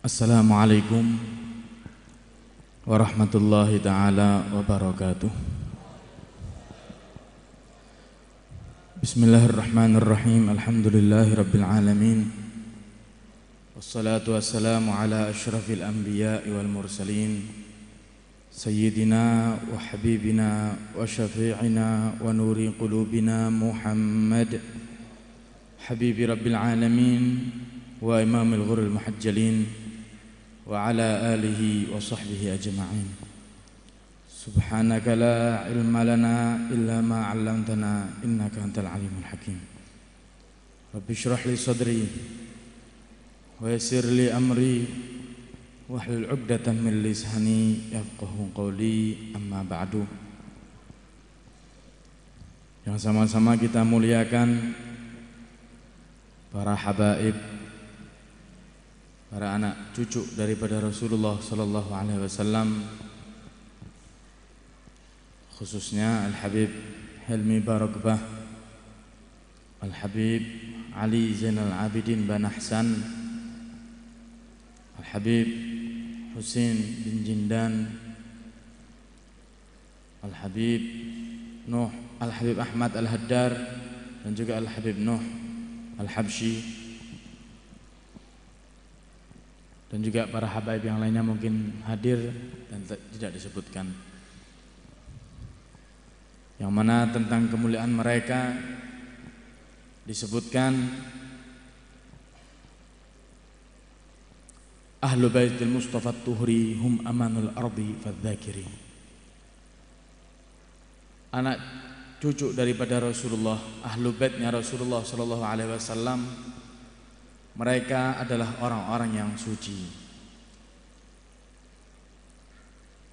Assalamualaikum warahmatullahi ta'ala wabarakatuh. Bismillahirrahmanirrahim. Alhamdulillahi rabbil alamin. Wassalatu wassalamu ala ashrafil anbiya'i wal mursalin Sayyidina wa habibina wa syafi'ina wa nuri qulubina Muhammad Habibi rabbil alamin wa imamil ghuril muhajjalin wa ala alihi wa sahbihi ajma'in. Subhanaka la ilma lana illa ma 'allamtana innaka antal alimul hakim. Rabbi shrah li sadri wa yassir li amri wahlul 'uqdatam min lisani yafqahu qawli, amma ba'du. Yang sama-sama kita muliakan para habaib, para anak cucu daripada Rasulullah sallallahu alaihi wasallam, khususnya Al-Habib Helmi Baragbah, Al-Habib Ali Zainal Abidin bin Ahsan, Al-Habib Husain bin Jindan, Al-Habib Nuh, Al-Habib Ahmad Al-Haddar, dan juga Al-Habib Nuh Al-Habsyi, dan juga para habaib yang lainnya mungkin hadir dan tidak disebutkan, yang mana tentang kemuliaan mereka disebutkan Ahlu Baitil Mustafa Tuhri hum amanul ardi fadzakirin. Anak cucu daripada Rasulullah, ahlu baitnya Rasulullah sallallahu alaihi wasallam, mereka adalah orang-orang yang suci.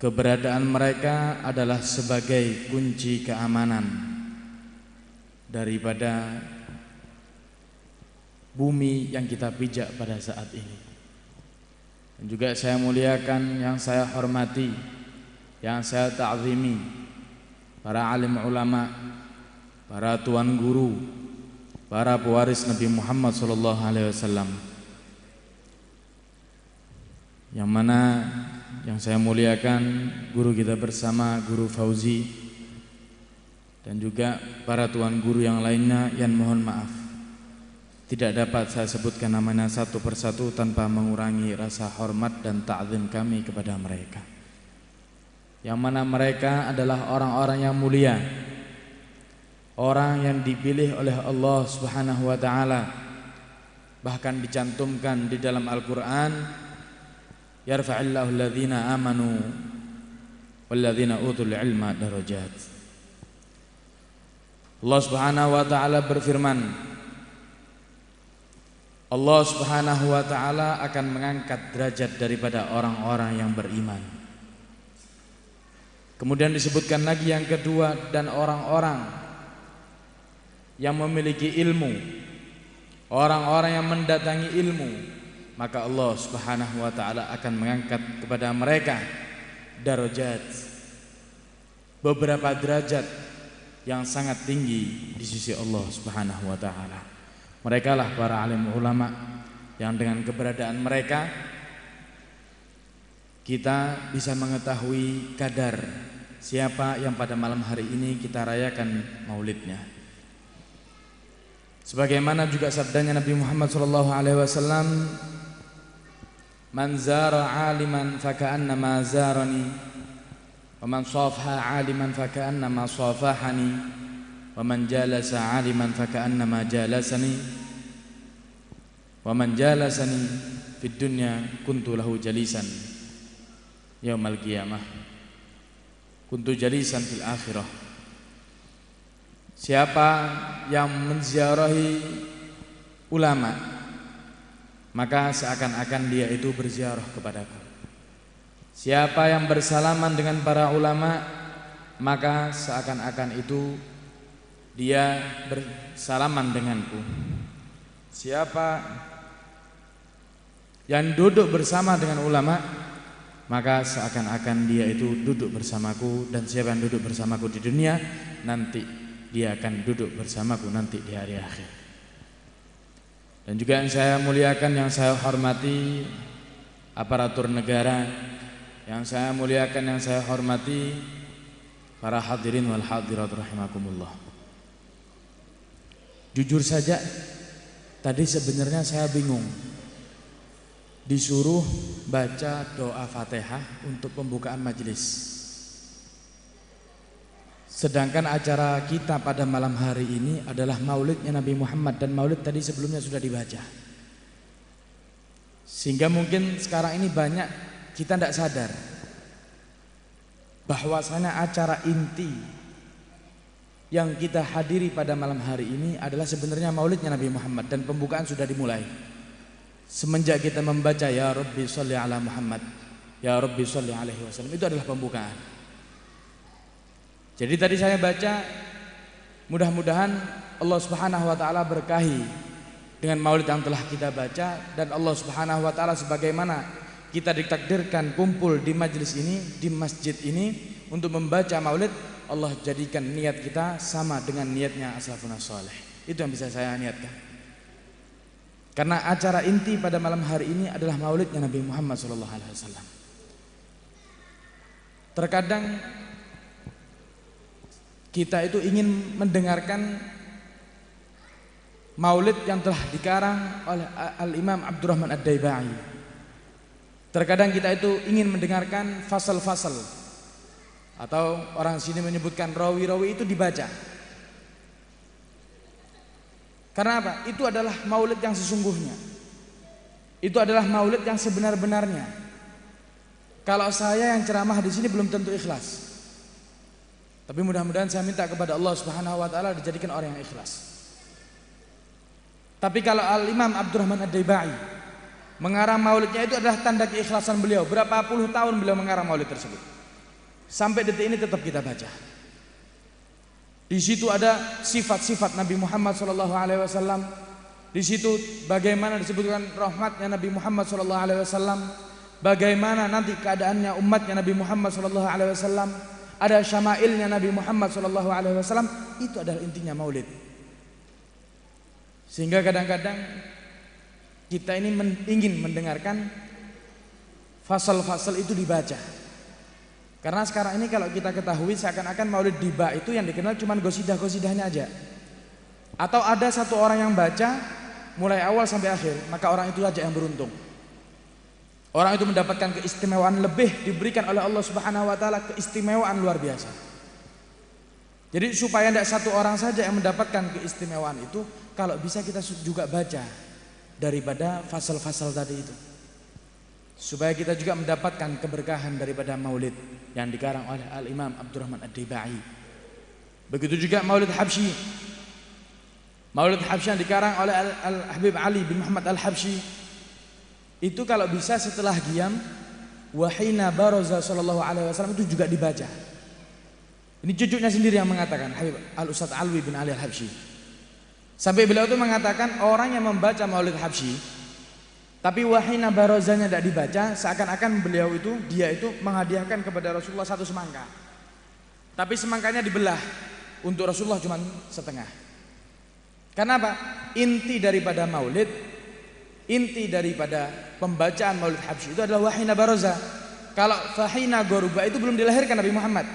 Keberadaan mereka adalah sebagai kunci keamanan daripada bumi yang kita pijak pada saat ini. Dan juga saya muliakan, yang saya hormati, yang saya ta'zimi, para alim ulama, para tuan guru, para pewaris Nabi Muhammad SAW, yang mana yang saya muliakan guru kita bersama, Guru Fauzi, dan juga para tuan guru yang lainnya yang mohon maaf tidak dapat saya sebutkan namanya satu persatu tanpa mengurangi rasa hormat dan ta'zim kami kepada mereka, yang mana mereka adalah orang-orang yang mulia, orang yang dipilih oleh Allah Subhanahu wa ta'ala. Bahkan dicantumkan di dalam Al-Quran, yarfa'illahu alladhina amanu walladhina utul ilma darajat. Allah Subhanahu wa ta'ala berfirman, Allah Subhanahu wa ta'ala akan mengangkat derajat daripada orang-orang yang beriman. Kemudian disebutkan lagi yang kedua, dan orang-orang yang memiliki ilmu, orang-orang yang mendatangi ilmu, maka Allah Subhanahu wa ta'ala akan mengangkat kepada mereka darajat, beberapa derajat yang sangat tinggi di sisi Allah Subhanahu wa ta'ala. Mereka lah para alim ulama yang dengan keberadaan mereka kita bisa mengetahui kadar siapa yang pada malam hari ini kita rayakan maulidnya. Sebagaimana juga sabdanya Nabi Muhammad SAW, man zara aliman faka'annama zarani, wa man safaha aliman faka'annama safahani, wa man jalasa aliman faka'annama jalasani, wa man jalasani fid dunya kuntu lahu jalisan yaumal qiyamah, kuntu jalisan fil akhirah. Siapa yang menziarahi ulama, maka seakan-akan dia itu berziarah kepadaku. Siapa yang bersalaman dengan para ulama, maka seakan-akan itu dia bersalaman denganku. Siapa yang duduk bersama dengan ulama, maka seakan-akan dia itu duduk bersamaku. Dan siapa yang duduk bersamaku di dunia, nanti dia akan duduk bersamaku nanti di hari akhir. Dan juga yang saya muliakan, yang saya hormati, aparatur negara yang saya muliakan, yang saya hormati, para hadirin wal hadirat rahimakumullah. Jujur saja, tadi sebenarnya saya bingung. Disuruh baca doa Fatihah untuk pembukaan majelis. Sedangkan acara kita pada malam hari ini adalah maulidnya Nabi Muhammad, dan maulid tadi sebelumnya sudah dibaca. Sehingga mungkin sekarang ini banyak kita tidak sadar bahwasanya acara inti yang kita hadiri pada malam hari ini adalah sebenarnya maulidnya Nabi Muhammad, dan pembukaan sudah dimulai. Semenjak kita membaca ya Rabbi sholli ala Muhammad, ya Rabbi sholli alaihi wasallam, itu adalah pembukaan. Jadi tadi saya baca, mudah-mudahan Allah Subhanahu wa taala berkahi dengan maulid yang telah kita baca, dan Allah Subhanahu wa taala sebagaimana kita ditakdirkan kumpul di majelis ini, di masjid ini untuk membaca maulid, Allah jadikan niat kita sama dengan niatnya as-salafun salih. Itu yang bisa saya niatkan. Karena acara inti pada malam hari ini adalah maulidnya Nabi Muhammad SAW. Terkadang kita itu ingin mendengarkan maulid yang telah dikarang oleh Al-Imam Abdurrahman Ad-Daibai. Terkadang kita itu ingin mendengarkan fasal-fasal, atau orang sini menyebutkan rawi-rawi itu dibaca. Karena apa? Itu adalah maulid yang sesungguhnya. Itu adalah maulid yang sebenar-benarnya. Kalau saya yang ceramah di sini belum tentu ikhlas. Tapi mudah-mudahan saya minta kepada Allah Subhanahu wa taala dijadikan orang yang ikhlas. Tapi kalau Al-Imam Abdurrahman Ad-Daibai mengarang maulidnya, itu adalah tanda keikhlasan beliau. Berapa puluh tahun beliau mengarang maulid tersebut. Sampai detik ini tetap kita baca. Di situ ada sifat-sifat Nabi Muhammad SAW. Di situ bagaimana disebutkan rahmatnya Nabi Muhammad SAW. Bagaimana nanti keadaannya umatnya Nabi Muhammad SAW. Ada syama'ilnya Nabi Muhammad SAW. Itu adalah intinya maulid. Sehingga kadang-kadang kita ini ingin mendengarkan fasal-fasal itu dibaca. Karena sekarang ini kalau kita ketahui seakan-akan maulid diba itu yang dikenal cuma gosidah-gosidahnya aja. Atau ada satu orang yang baca mulai awal sampai akhir, maka orang itu aja yang beruntung. Orang itu mendapatkan keistimewaan lebih, diberikan oleh Allah Subhanahu wa taala keistimewaan luar biasa. Jadi supaya tidak satu orang saja yang mendapatkan keistimewaan itu, kalau bisa kita juga baca daripada fasal-fasal tadi itu. Supaya kita juga mendapatkan keberkahan daripada maulid yang dikarang oleh Al-Imam Abdurrahman Ad-Daibai. Begitu juga maulid Habsyi. Maulid Habsyi yang dikarang oleh Al-Habib Ali bin Muhammad Al-Habsyi. Itu kalau bisa setelah qiyam wahina baraza sallallahu alaihi wasallam itu juga dibaca. Ini cucunya sendiri yang mengatakan, Habib Al-Ustaz Alwi bin Ali Al-Habsyi. Sampai beliau itu mengatakan orang yang membaca maulid Habsyi tapi wahina barazanya tidak dibaca, seakan-akan beliau itu, dia itu menghadiahkan kepada Rasulullah satu semangka. Tapi semangkanya dibelah, untuk Rasulullah cuma setengah. Karena apa? Inti daripada maulid, inti daripada pembacaan maulid Habsyi itu adalah wahina baraza. Kalau fahina goruba itu belum dilahirkan Nabi Muhammad.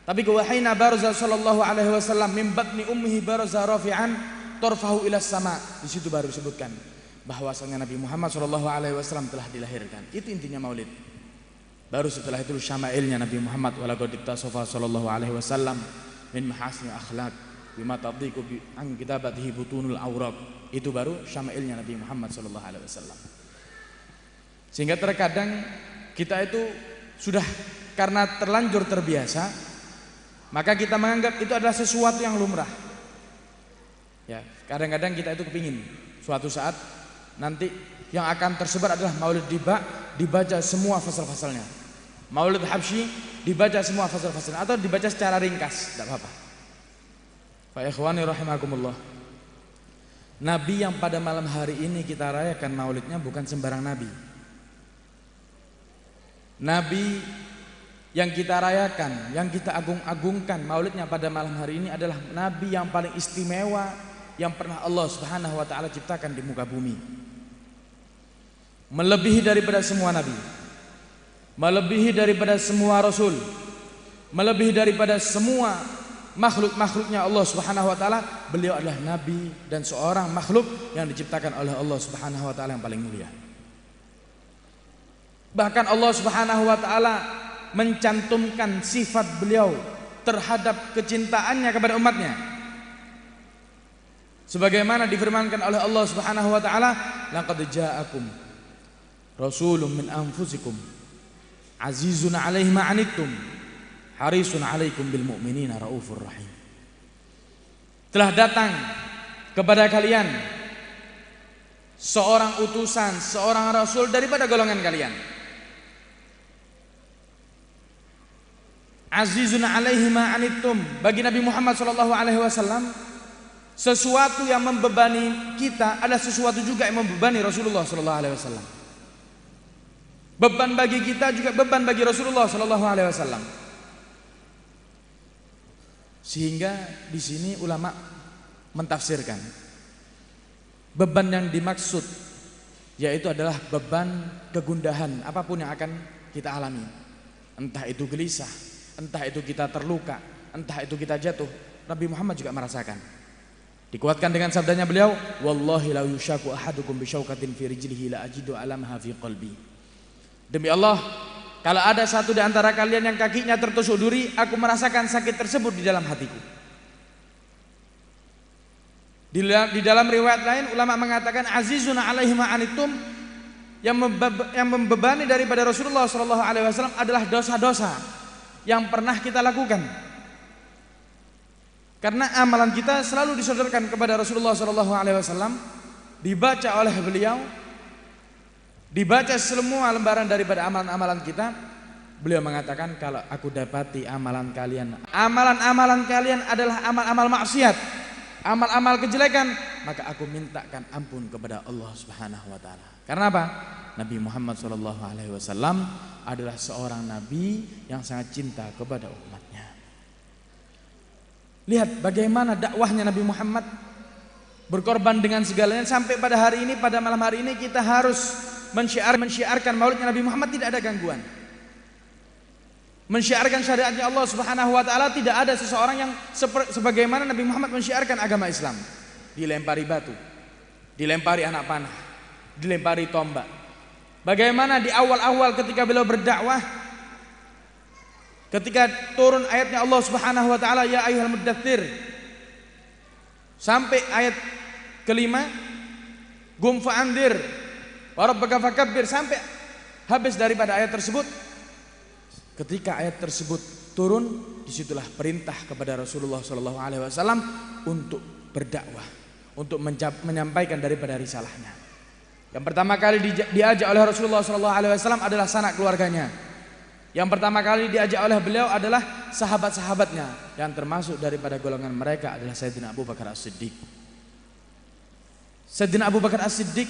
Tapi wahina baraza sallallahu alaihi wasallam min batni ummihi baraza rafi'an tarfahu ila sama. Di situ baru disebutkan bahwasanya Nabi Muhammad sallallahu alaihi wasallam telah dilahirkan. Itu intinya maulid. Baru setelah itu syama'ilnya Nabi Muhammad walaqad iktasafa sallallahu alaihi wasallam min mahasni akhlaq bima tadhiqu bi an kitabatihi butunul awraq. Itu baru syama'ilnya Nabi Muhammad sallallahu alaihi wasallam. Sehingga terkadang kita itu sudah karena terlanjur terbiasa, maka kita menganggap itu adalah sesuatu yang lumrah. Ya, kadang-kadang kita itu kepingin suatu saat nanti yang akan tersebar adalah maulid dibaca semua fasal-fasalnya. Maulid Habsyi dibaca semua fasal-fasalnya atau dibaca secara ringkas, tidak apa-apa. Fa ikhwani rahimakumullah. Nabi yang pada malam hari ini kita rayakan maulidnya bukan sembarang nabi. Nabi yang kita rayakan, yang kita agung-agungkan maulidnya pada malam hari ini adalah nabi yang paling istimewa yang pernah Allah Subhanahu wa taala ciptakan di muka bumi. melebihi daripada semua nabi, melebihi daripada semua rasul, melebihi daripada semua makhluk-makhluknya Allah Subhanahu wa taala. Beliau adalah nabi dan seorang makhluk yang diciptakan oleh Allah Subhanahu wa taala yang paling mulia. Bahkan Allah Subhanahu wa taala mencantumkan sifat beliau terhadap kecintaannya kepada umatnya, sebagaimana difirmankan oleh Allah Subhanahu wa taala, laqad ja'akum rasulun min anfusikum azizun 'alaihi ma 'anittum harisun 'alaikum bil mu'minina raufur rahim. Telah datang kepada kalian seorang utusan, seorang rasul daripada golongan kalian, azizun 'alaihi ma 'anittum. Bagi Nabi Muhammad sallallahu alaihi wasallam, sesuatu yang membebani kita adalah sesuatu juga yang membebani Rasulullah sallallahu alaihi wasallam. Beban bagi kita juga beban bagi Rasulullah sallallahu alaihi wasallam. Sehingga di sini ulama mentafsirkan beban yang dimaksud yaitu adalah beban kegundahan apapun yang akan kita alami. Entah itu gelisah, entah itu kita terluka, entah itu kita jatuh, Nabi Muhammad juga merasakan. Dikuatkan dengan sabdanya beliau, wallahi la yushaku ahadukum bisyaukatin fi rijlihi la ajidu alamha fi qalbi. Demi Allah, kalau ada satu di antara kalian yang kakinya tertusuk duri, aku merasakan sakit tersebut di dalam hatiku. Di dalam riwayat lain ulama mengatakan azizun 'alaihi ma 'anittum, yang membebani daripada Rasulullah sallallahu alaihi wasallam adalah dosa-dosa yang pernah kita lakukan. Karena amalan kita selalu disodorkan kepada Rasulullah sallallahu alaihi wasallam, dibaca oleh beliau, dibaca semua lembaran daripada amalan-amalan kita. Beliau mengatakan, kalau aku dapati amalan kalian adalah amal-amal maksiat, amal-amal kejelekan, maka aku mintakan ampun kepada Allah Subhanahu wa taala. Karena apa? Nabi Muhammad sallallahu alaihi wasallam adalah seorang nabi yang sangat cinta kepada umatnya. Lihat bagaimana dakwahnya Nabi Muhammad, berkorban dengan segalanya, sampai pada hari ini, pada malam hari ini kita harus mensyiarkan maulidnya Nabi Muhammad, tidak ada gangguan. Mensyiarkan syariatnya Allah Subhanahu wa taala, tidak ada seseorang yang sebagaimana Nabi Muhammad mensyiarkan agama Islam. Dilempari batu, dilempari anak panah, dilempari tombak. Bagaimana di awal-awal ketika beliau berdakwah, ketika turun ayatnya Allah Subhanahu wa taala, ya ayyuhal muddatsir, sampai ayat kelima, qum fa'andzir wa rabbaka fakabbir, sampai habis daripada ayat tersebut. Ketika ayat tersebut turun, disitulah perintah kepada Rasulullah sallallahu alaihi wasallam untuk berdakwah, untuk menyampaikan daripada risalahnya. Yang pertama kali diajak oleh Rasulullah sallallahu alaihi wasallam adalah sanak keluarganya. Yang pertama kali diajak oleh beliau adalah sahabat-sahabatnya, yang termasuk daripada golongan mereka adalah Sayyidina Abu Bakar As-Siddiq. Sayyidina Abu Bakar As-Siddiq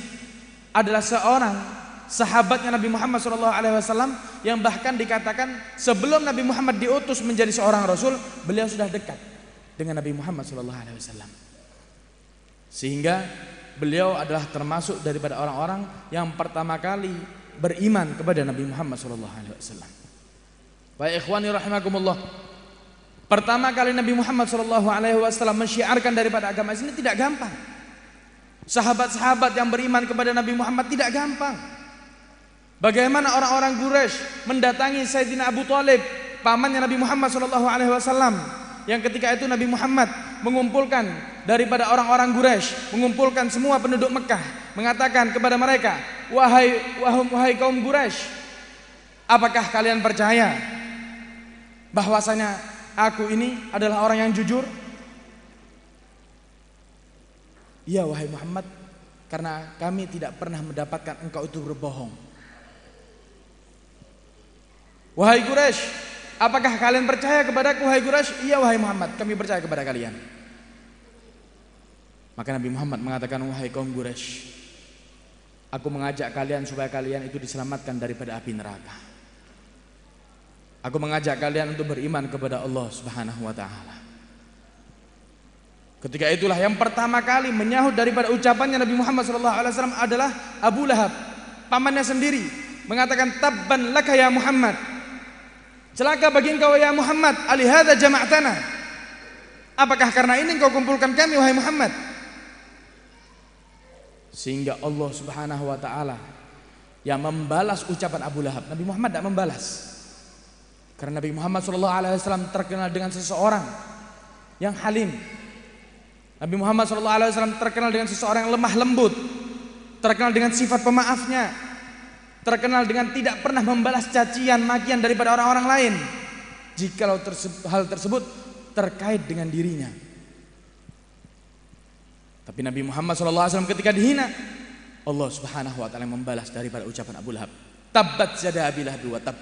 adalah seorang sahabatnya Nabi Muhammad SAW, yang bahkan dikatakan sebelum Nabi Muhammad diutus menjadi seorang rasul, beliau sudah dekat dengan Nabi Muhammad SAW. Sehingga beliau adalah termasuk daripada orang-orang yang pertama kali beriman kepada Nabi Muhammad SAW. Baik ikhwani rahimakumullah, pertama kali Nabi Muhammad SAW mensyiarkan daripada agama ini tidak gampang. Sahabat-sahabat yang beriman kepada Nabi Muhammad tidak gampang. Bagaimana orang-orang Quraisy mendatangi Sayyidina Abu Thalib, pamannya Nabi Muhammad SAW, yang ketika itu Nabi Muhammad mengumpulkan daripada orang-orang Quraisy, mengumpulkan semua penduduk Mekah, mengatakan kepada mereka, wahai kaum Quraisy, apakah kalian percaya bahwasanya aku ini adalah orang yang jujur? Ya wahai Muhammad, karena kami tidak pernah mendapatkan engkau itu berbohong. Wahai Quraisy, apakah kalian percaya kepadaku wahai Quraisy? Iya wahai Muhammad, kami percaya kepada kalian. Maka Nabi Muhammad mengatakan, wahai kaum Quraisy, aku mengajak kalian supaya kalian itu diselamatkan daripada api neraka. Aku mengajak kalian untuk beriman kepada Allah Subhanahu wa taala. Ketika itulah yang pertama kali menyahut daripada ucapannya Nabi Muhammad SAW adalah Abu Lahab. pamannya sendiri, mengatakan tabban laka ya Muhammad. Celaka bagi engkau ya Muhammad, alihada jama'tana. Apakah karena ini engkau kumpulkan kami wahai Muhammad? Sehingga Allah Subhanahu wa taala yang membalas ucapan Abu Lahab. Nabi Muhammad tidak membalas. Karena Nabi Muhammad SAW terkenal dengan seseorang yang halim. Nabi Muhammad SAW terkenal dengan seseorang yang lemah lembut, terkenal dengan sifat pemaafnya, terkenal dengan tidak pernah membalas cacian makian daripada orang-orang lain jikalau hal tersebut terkait dengan dirinya. Tapi Nabi Muhammad SAW ketika dihina, Allah Subhanahu wa taala membalas daripada ucapan Abu Lahab, tabbat yada Abi Lahab wa tab.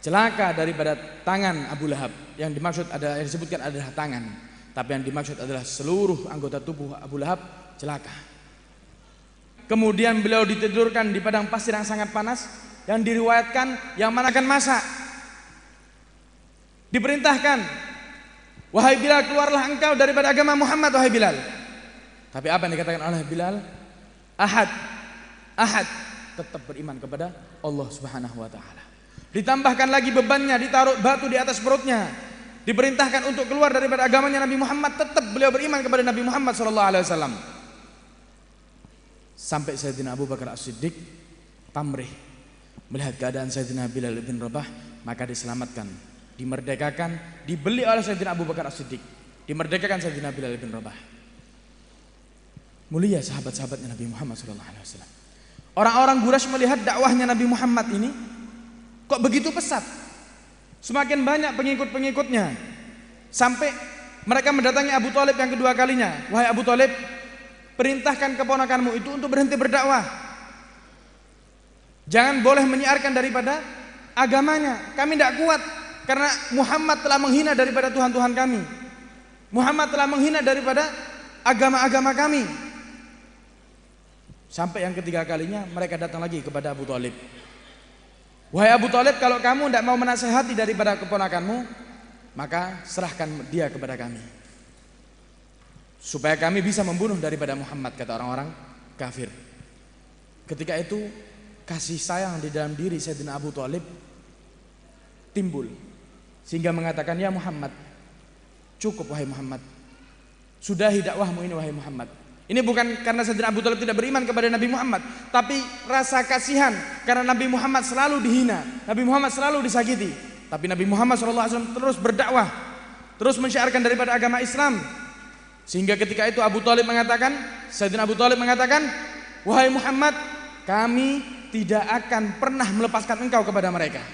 Celaka daripada tangan Abu Lahab. Yang dimaksud yang disebutkan adalah tangan, tapi yang dimaksud adalah seluruh anggota tubuh Abu Lahab celaka. Kemudian beliau ditidurkan di padang pasir yang sangat panas, yang diriwayatkan yang manakan masak. Diperintahkan, wahai Bilal, keluarlah engkau daripada agama Muhammad wahai Bilal. Tapi apa yang dikatakan oleh Bilal? Ahad, tetap beriman kepada Allah Subhanahu wa taala. Ditambahkan lagi bebannya, ditaruh batu di atas perutnya. Diperintahkan untuk keluar daripada agamanya Nabi Muhammad, tetap beliau beriman kepada Nabi Muhammad SAW. Sampai Sayyidina Abu Bakar As-Siddiq pamrih melihat keadaan Sayyidina Bilal bin Rabah, maka diselamatkan, dimerdekakan, dibeli oleh Sayyidina Abu Bakar As-Siddiq, dimerdekakan Sayyidina Bilal bin Rabah. Mulia sahabat-sahabatnya Nabi Muhammad SAW. Orang-orang Quraisy melihat dakwahnya Nabi Muhammad ini kok begitu pesat, semakin banyak pengikut-pengikutnya, sampai mereka mendatangi Abu Thalib yang kedua kalinya. Wahai Abu Thalib, perintahkan keponakanmu itu untuk berhenti berdakwah, jangan boleh menyiarkan daripada agamanya. Kami tidak kuat karena Muhammad telah menghina daripada Tuhan-Tuhan kami, Muhammad telah menghina daripada agama-agama kami. Sampai yang ketiga kalinya mereka datang lagi kepada Abu Thalib. Wahai Abu Thalib, kalau kamu tidak mau menasehati daripada keponakanmu, maka serahkan dia kepada kami, supaya kami bisa membunuh daripada Muhammad, kata orang-orang kafir. Ketika itu kasih sayang di dalam diri Sayyidina Abu Thalib timbul, sehingga mengatakan, ya Muhammad, cukup wahai Muhammad, sudahi dakwahmu ini wahai Muhammad. Ini bukan karena Sayyidina Abu Thalib tidak beriman kepada Nabi Muhammad, tapi rasa kasihan karena Nabi Muhammad selalu dihina, Nabi Muhammad selalu disakiti. Tapi Nabi Muhammad SAW terus berdakwah, terus mensyiarkan daripada agama Islam. Sehingga ketika itu Abu Thalib mengatakan, Sayyidina Abu Thalib mengatakan, wahai Muhammad, kami tidak akan pernah melepaskan engkau kepada mereka,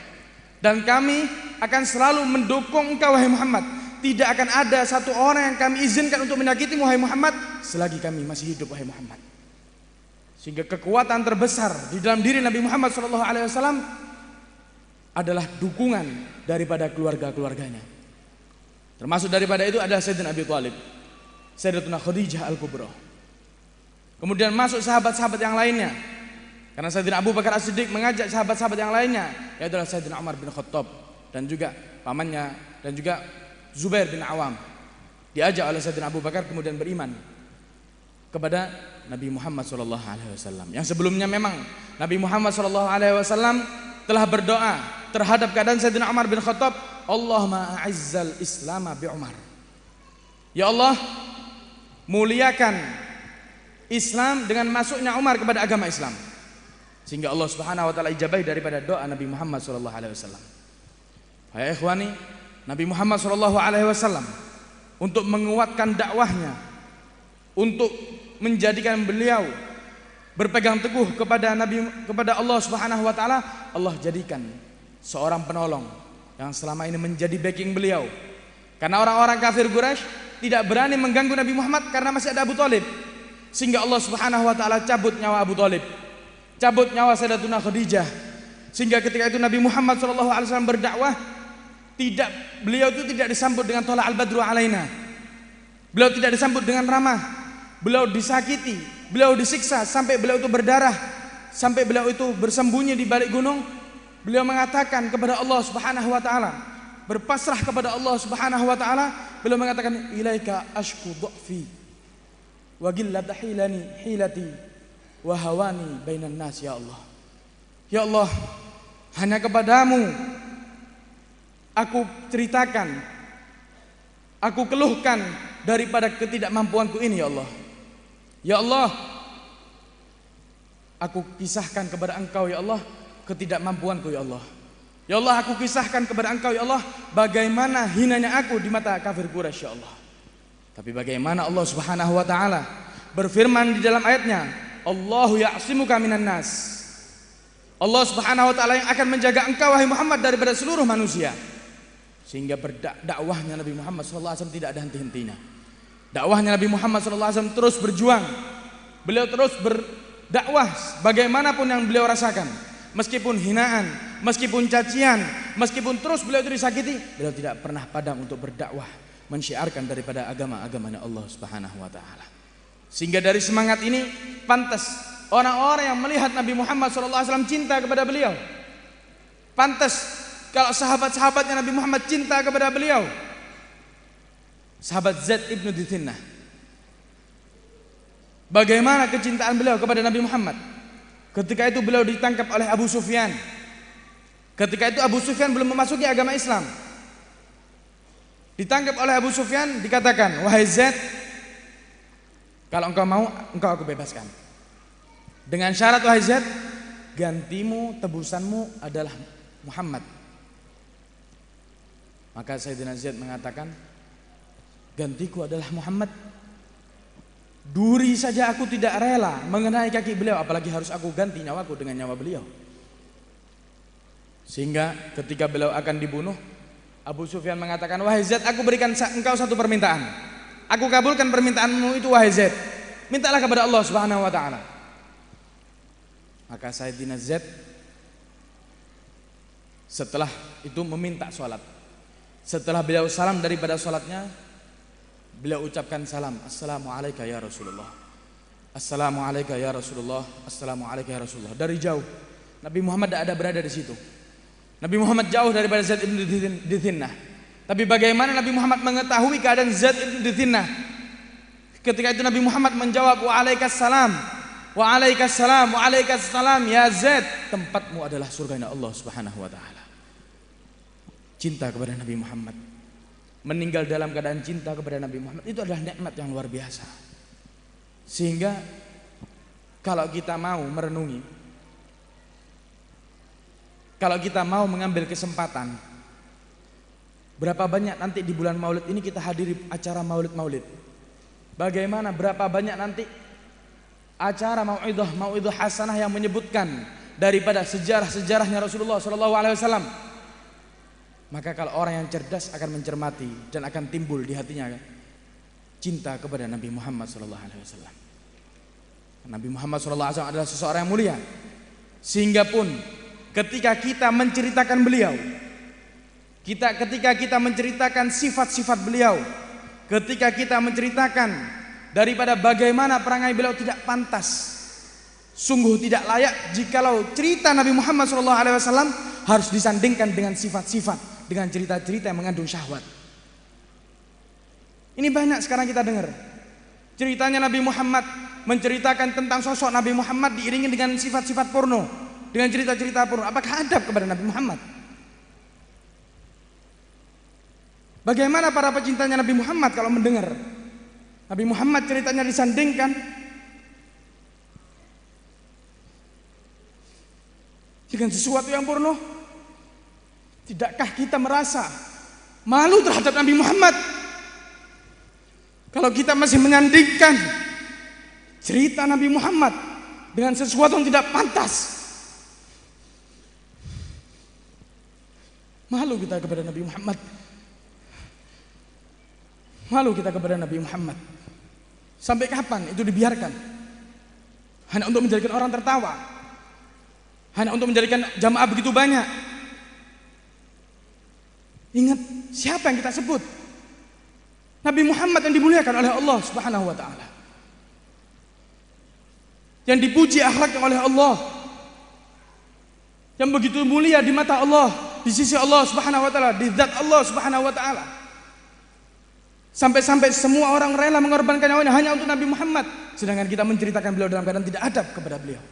dan kami akan selalu mendukung engkau wahai Muhammad. Tidak akan ada satu orang yang kami izinkan untuk menyakiti wahai Muhammad selagi kami masih hidup wahai Muhammad. Sehingga kekuatan terbesar di dalam diri Nabi Muhammad SAW adalah dukungan daripada keluarga-keluarganya. Termasuk daripada itu adalah Sayyidina Abi Thalib, Sayyidatuna Khadijah Al-Kubra. Kemudian masuk sahabat-sahabat yang lainnya, karena Sayyidina Abu Bakar As-Siddiq mengajak sahabat-sahabat yang lainnya, yaitu Sayyidina Umar bin Khattab dan juga pamannya, dan juga Zubair bin Awam. Diajak oleh Sayyidina Abu Bakar kemudian beriman kepada Nabi Muhammad SAW. Yang sebelumnya memang Nabi Muhammad SAW telah berdoa terhadap keadaan Sayyidina Umar bin Khattab, Allahumma a'izzal Islam bi Umar. Ya Allah, muliakan Islam dengan masuknya Umar kepada agama Islam. Sehingga Allah Subhanahu wa taala ijabahi daripada doa Nabi Muhammad SAW. Hai ikhwani, Nabi Muhammad SAW untuk menguatkan dakwahnya, untuk menjadikan beliau berpegang teguh kepada Allah Subhanahu wa taala, Allah jadikan seorang penolong yang selama ini menjadi backing beliau. Karena orang-orang kafir Quraisy tidak berani mengganggu Nabi Muhammad karena masih ada Abu Thalib. Sehingga Allah Subhanahu wa taala cabut nyawa Abu Thalib, cabut nyawa Sayyidatuna Khadijah. Sehingga ketika itu Nabi Muhammad SAW berdakwah, beliau itu tidak disambut dengan tola al-badru alaina. Beliau tidak disambut dengan ramah. Beliau disakiti, beliau disiksa sampai beliau itu berdarah, sampai beliau itu bersembunyi di balik gunung. Beliau mengatakan kepada Allah Subhanahu wa taala, berpasrah kepada Allah Subhanahu wa taala. Beliau mengatakan, ilaika ashku dha'fi wa qillata hilati wa hawani bainan nas ya Allah. Ya Allah, hanya kepadamu aku ceritakan, aku keluhkan daripada ketidakmampuanku ini ya Allah. Ya Allah, aku kisahkan kepada Engkau ya Allah ketidakmampuanku ya Allah. Ya Allah, aku kisahkan kepada Engkau ya Allah bagaimana hinanya aku di mata kafir Quraisy ya Allah. Tapi bagaimana Allah Subhanahu wa taala berfirman di dalam ayatnya, Allahu ya'simuka minan nas. Allah Subhanahu wa taala yang akan menjaga engkau wahai Muhammad daripada seluruh manusia. Sehingga dakwahnya Nabi Muhammad sallallahu alaihi wasallam tidak ada henti-hentinya. Dakwahnya Nabi Muhammad sallallahu alaihi wasallam terus berjuang. Beliau terus berdakwah bagaimanapun yang beliau rasakan. Meskipun hinaan, meskipun cacian, meskipun terus beliau disakiti, beliau tidak pernah padam untuk berdakwah, mensyiarkan daripada agama-agamanya Allah Subhanahu wa taala. Sehingga dari semangat ini pantas orang-orang yang melihat Nabi Muhammad SAW cinta kepada beliau. Pantas kalau sahabat-sahabatnya Nabi Muhammad cinta kepada beliau. Sahabat Zaid ibn Dithinnah, bagaimana kecintaan beliau kepada Nabi Muhammad. Ketika itu beliau ditangkap oleh Abu Sufyan. Ketika itu Abu Sufyan belum memasuki agama Islam. Ditangkap oleh Abu Sufyan, dikatakan, wahai Zaid, kalau engkau mau, engkau aku bebaskan. Dengan syarat wahai Zaid, gantimu, tebusanmu adalah Muhammad. Maka Sayyidina Zaid mengatakan, gantiku adalah Muhammad. Duri saja aku tidak rela mengenai kaki beliau, apalagi harus aku ganti nyawaku dengan nyawa beliau. Sehingga ketika beliau akan dibunuh, Abu Sufyan mengatakan, wahai Zaid, aku berikan engkau satu permintaan. Aku kabulkan permintaanmu itu wahai Zaid. Mintalah kepada Allah Subhanahu wa taala. Maka Sayyidina Zaid setelah itu meminta salat. Setelah beliau salam daripada salatnya, beliau ucapkan salam, Assalamualaikum ya Rasulullah. Assalamualaikum ya Rasulullah. Assalamualaikum ya Rasulullah. Dari jauh. Nabi Muhammad tidak ada berada di situ. Nabi Muhammad jauh daripada Zaid ibn Dithinnah. Tapi bagaimana Nabi Muhammad mengetahui keadaan Zaid ibn Dithinnah? Ketika itu Nabi Muhammad menjawab, Waalaikumsalam, Waalaikumsalam, Waalaikumsalam ya Zaid, tempatmu adalah surganya Allah Subhanahu wa taala. Cinta kepada Nabi Muhammad, meninggal dalam keadaan cinta kepada Nabi Muhammad, itu adalah nikmat yang luar biasa. Sehingga kalau kita mau merenungi, kalau kita mau mengambil kesempatan, berapa banyak nanti di bulan Maulid ini kita hadiri acara maulid-maulid. Bagaimana berapa banyak nanti acara mau'idah hasanah yang menyebutkan daripada sejarah-sejarahnya Rasulullah SAW. Maka kalau orang yang cerdas akan mencermati dan akan timbul di hatinya cinta kepada Nabi Muhammad SAW. Nabi Muhammad SAW adalah seseorang yang mulia. Sehingga pun ketika kita menceritakan beliau, ketika kita menceritakan sifat-sifat beliau, ketika kita menceritakan daripada bagaimana perangai beliau tidak pantas, sungguh tidak layak jikalau cerita Nabi Muhammad SAW harus disandingkan dengan sifat-sifat, dengan cerita-cerita yang mengandung syahwat. Ini banyak sekarang kita dengar ceritanya Nabi Muhammad, menceritakan tentang sosok Nabi Muhammad diiringi dengan sifat-sifat porno, dengan cerita-cerita porno. Apakah adab kepada Nabi Muhammad? Bagaimana para pecintanya Nabi Muhammad kalau mendengar Nabi Muhammad ceritanya disandingkan dengan sesuatu yang porno? Tidakkah kita merasa malu terhadap Nabi Muhammad kalau kita masih menyandingkan cerita Nabi Muhammad dengan sesuatu yang tidak pantas? Malu kita kepada Nabi Muhammad. Malu kita kepada Nabi Muhammad. Sampai kapan itu dibiarkan? Hanya untuk menjadikan orang tertawa, hanya untuk menjadikan jamaah begitu banyak. Ingat siapa yang kita sebut? Nabi Muhammad yang dimuliakan oleh Allah Subhanahu wa taala, yang dipuji akhlaknya oleh Allah, yang begitu mulia di mata Allah, di sisi Allah Subhanahu wa taala, di zat Allah Subhanahu wa taala. Sampai-sampai semua orang rela mengorbankan nyawanya hanya untuk Nabi Muhammad. sedangkan kita menceritakan beliau dalam keadaan tidak adab kepada beliau.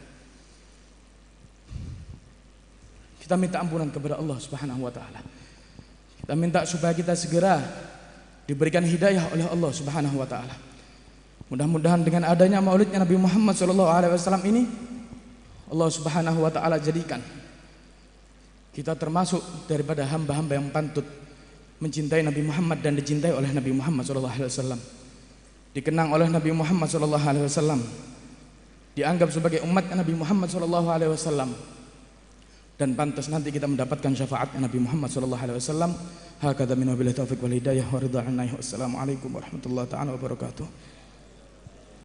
Kita minta ampunan kepada Allah Subhanahu wa taala. Kita minta supaya kita segera diberikan hidayah oleh Allah Subhanahu wa taala. Mudah-mudahan dengan adanya maulidnya Nabi Muhammad SAW ini, Allah Subhanahu wa taala jadikan kita termasuk daripada hamba-hamba yang pantut mencintai Nabi Muhammad dan dicintai oleh Nabi Muhammad SAW. Dikenang oleh Nabi Muhammad SAW, dianggap sebagai umatnya Nabi Muhammad SAW, dan pantas nanti kita mendapatkan syafaatnya Nabi Muhammad SAW. Hakadha min wabillahi taufiq wal hidayah wa ridha anna. Wassalamualaikum warahmatullahi taala wabarakatuh.